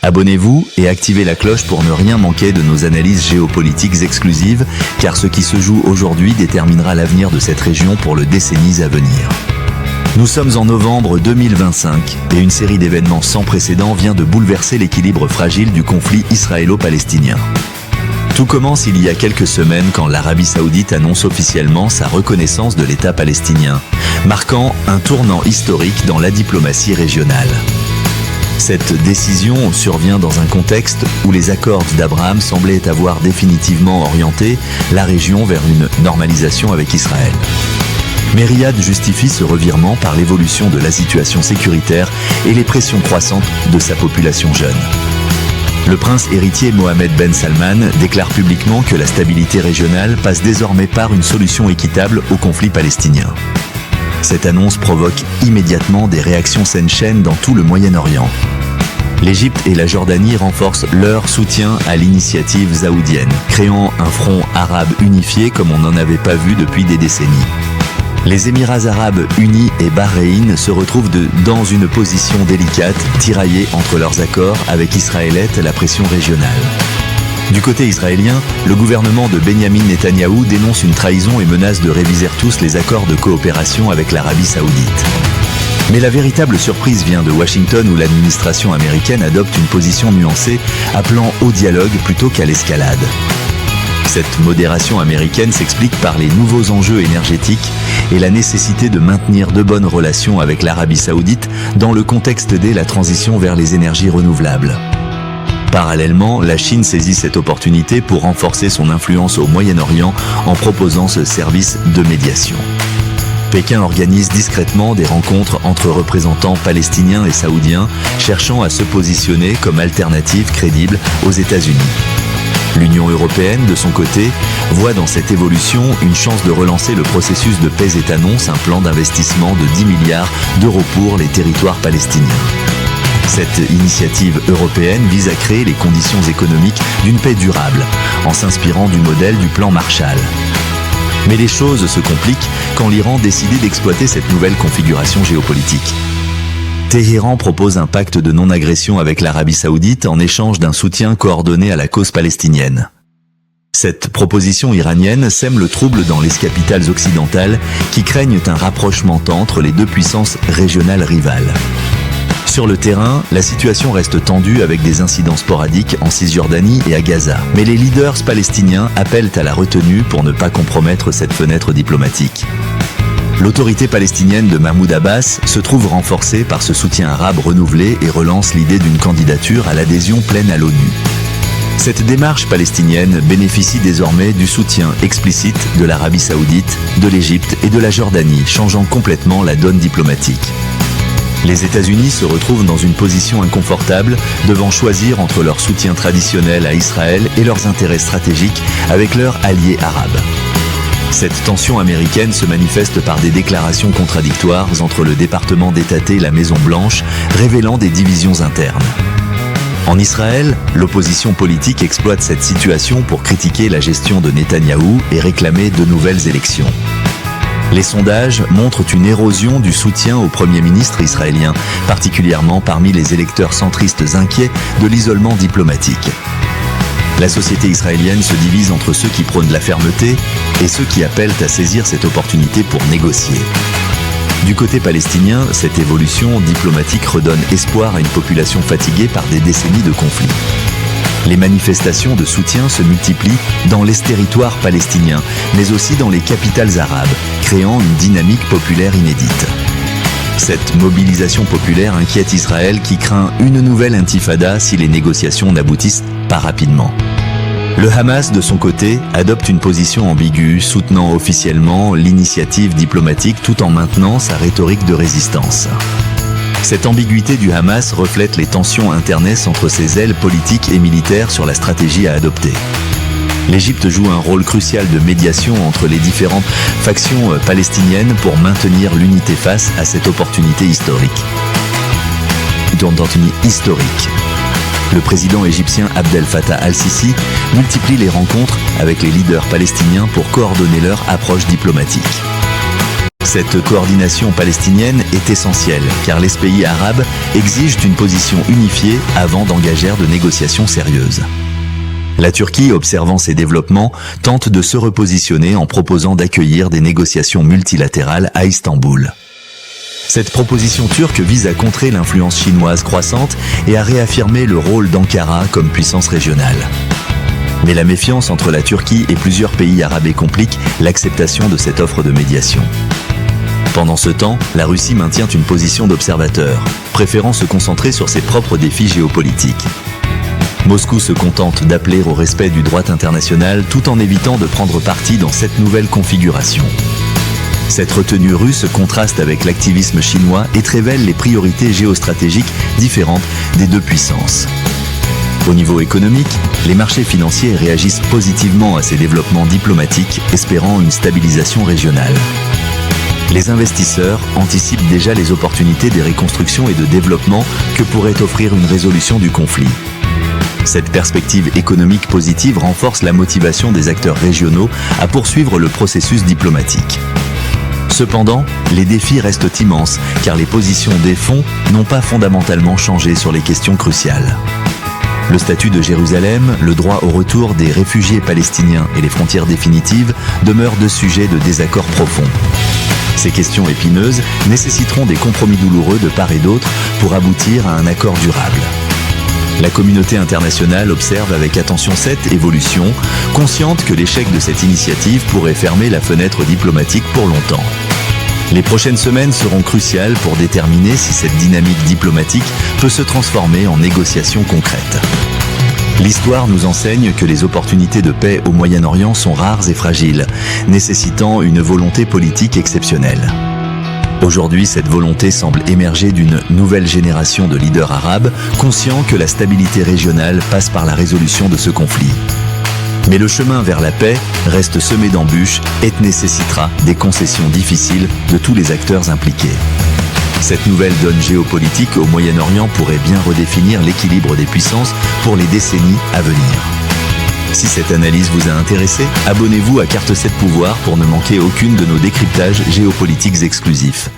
Abonnez-vous et activez la cloche pour ne rien manquer de nos analyses géopolitiques exclusives, car ce qui se joue aujourd'hui déterminera l'avenir de cette région pour les décennies à venir. Nous sommes en novembre 2025 et une série d'événements sans précédent vient de bouleverser l'équilibre fragile du conflit israélo-palestinien. Tout commence il y a quelques semaines quand l'Arabie Saoudite annonce officiellement sa reconnaissance de l'État palestinien, marquant un tournant historique dans la diplomatie régionale. Cette décision survient dans un contexte où les accords d'Abraham semblaient avoir définitivement orienté la région vers une normalisation avec Israël. Mais Riyad justifie ce revirement par l'évolution de la situation sécuritaire et les pressions croissantes de sa population jeune. Le prince héritier Mohammed Ben Salman déclare publiquement que la stabilité régionale passe désormais par une solution équitable au conflit palestinien. Cette annonce provoque immédiatement des réactions s'enchaînent dans tout le Moyen-Orient. L'Égypte et la Jordanie renforcent leur soutien à l'initiative saoudienne, créant un front arabe unifié comme on n'en avait pas vu depuis des décennies. Les Émirats arabes unis et Bahreïn se retrouvent dans une position délicate, tiraillés entre leurs accords avec Israël et la pression régionale. Du côté israélien, le gouvernement de Benyamin Netanyahou dénonce une trahison et menace de réviser tous les accords de coopération avec l'Arabie Saoudite. Mais la véritable surprise vient de Washington où l'administration américaine adopte une position nuancée, appelant au dialogue plutôt qu'à l'escalade. Cette modération américaine s'explique par les nouveaux enjeux énergétiques et la nécessité de maintenir de bonnes relations avec l'Arabie Saoudite dans le contexte de la transition vers les énergies renouvelables. Parallèlement, la Chine saisit cette opportunité pour renforcer son influence au Moyen-Orient en proposant ce service de médiation. Pékin organise discrètement des rencontres entre représentants palestiniens et saoudiens, cherchant à se positionner comme alternative crédible aux États-Unis. L'Union européenne, de son côté, voit dans cette évolution une chance de relancer le processus de paix et annonce un plan d'investissement de 10 milliards d'euros pour les territoires palestiniens. Cette initiative européenne vise à créer les conditions économiques d'une paix durable, en s'inspirant du modèle du plan Marshall. Mais les choses se compliquent quand l'Iran décide d'exploiter cette nouvelle configuration géopolitique. Téhéran propose un pacte de non-agression avec l'Arabie Saoudite en échange d'un soutien coordonné à la cause palestinienne. Cette proposition iranienne sème le trouble dans les capitales occidentales qui craignent un rapprochement entre les deux puissances régionales rivales. Sur le terrain, la situation reste tendue avec des incidents sporadiques en Cisjordanie et à Gaza. Mais les leaders palestiniens appellent à la retenue pour ne pas compromettre cette fenêtre diplomatique. L'autorité palestinienne de Mahmoud Abbas se trouve renforcée par ce soutien arabe renouvelé et relance l'idée d'une candidature à l'adhésion pleine à l'ONU. Cette démarche palestinienne bénéficie désormais du soutien explicite de l'Arabie Saoudite, de l'Égypte et de la Jordanie, changeant complètement la donne diplomatique. Les États-Unis se retrouvent dans une position inconfortable, devant choisir entre leur soutien traditionnel à Israël et leurs intérêts stratégiques avec leurs alliés arabes. Cette tension américaine se manifeste par des déclarations contradictoires entre le département d'État et la Maison-Blanche, révélant des divisions internes. En Israël, l'opposition politique exploite cette situation pour critiquer la gestion de Netanyahou et réclamer de nouvelles élections. Les sondages montrent une érosion du soutien au Premier ministre israélien, particulièrement parmi les électeurs centristes inquiets de l'isolement diplomatique. La société israélienne se divise entre ceux qui prônent la fermeté et ceux qui appellent à saisir cette opportunité pour négocier. Du côté palestinien, cette évolution diplomatique redonne espoir à une population fatiguée par des décennies de conflits. Les manifestations de soutien se multiplient dans les territoires palestiniens, mais aussi dans les capitales arabes, créant une dynamique populaire inédite. Cette mobilisation populaire inquiète Israël qui craint une nouvelle intifada si les négociations n'aboutissent pas rapidement. Le Hamas, de son côté, adopte une position ambiguë, soutenant officiellement l'initiative diplomatique tout en maintenant sa rhétorique de résistance. Cette ambiguïté du Hamas reflète les tensions internes entre ses ailes politiques et militaires sur la stratégie à adopter. L'Égypte joue un rôle crucial de médiation entre les différentes factions palestiniennes pour maintenir l'unité face à cette opportunité historique. Le président égyptien Abdel Fattah al-Sisi multiplie les rencontres avec les leaders palestiniens pour coordonner leur approche diplomatique. Cette coordination palestinienne est essentielle car les pays arabes exigent une position unifiée avant d'engager de négociations sérieuses. La Turquie, observant ces développements, tente de se repositionner en proposant d'accueillir des négociations multilatérales à Istanbul. Cette proposition turque vise à contrer l'influence chinoise croissante et à réaffirmer le rôle d'Ankara comme puissance régionale. Mais la méfiance entre la Turquie et plusieurs pays arabes complique l'acceptation de cette offre de médiation. Pendant ce temps, la Russie maintient une position d'observateur, préférant se concentrer sur ses propres défis géopolitiques. Moscou se contente d'appeler au respect du droit international tout en évitant de prendre parti dans cette nouvelle configuration. Cette retenue russe contraste avec l'activisme chinois et révèle les priorités géostratégiques différentes des deux puissances. Au niveau économique, les marchés financiers réagissent positivement à ces développements diplomatiques, espérant une stabilisation régionale. Les investisseurs anticipent déjà les opportunités des reconstructions et de développement que pourrait offrir une résolution du conflit. Cette perspective économique positive renforce la motivation des acteurs régionaux à poursuivre le processus diplomatique. Cependant, les défis restent immenses car les positions des fonds n'ont pas fondamentalement changé sur les questions cruciales. Le statut de Jérusalem, le droit au retour des réfugiés palestiniens et les frontières définitives demeurent deux sujets de désaccord profond. Ces questions épineuses nécessiteront des compromis douloureux de part et d'autre pour aboutir à un accord durable. La communauté internationale observe avec attention cette évolution, consciente que l'échec de cette initiative pourrait fermer la fenêtre diplomatique pour longtemps. Les prochaines semaines seront cruciales pour déterminer si cette dynamique diplomatique peut se transformer en négociations concrètes. L'histoire nous enseigne que les opportunités de paix au Moyen-Orient sont rares et fragiles, nécessitant une volonté politique exceptionnelle. Aujourd'hui, cette volonté semble émerger d'une nouvelle génération de leaders arabes, conscients que la stabilité régionale passe par la résolution de ce conflit. Mais le chemin vers la paix reste semé d'embûches et nécessitera des concessions difficiles de tous les acteurs impliqués. Cette nouvelle donne géopolitique au Moyen-Orient pourrait bien redéfinir l'équilibre des puissances pour les décennies à venir. Si cette analyse vous a intéressé, abonnez-vous à Carte 7 Pouvoir pour ne manquer aucune de nos décryptages géopolitiques exclusifs.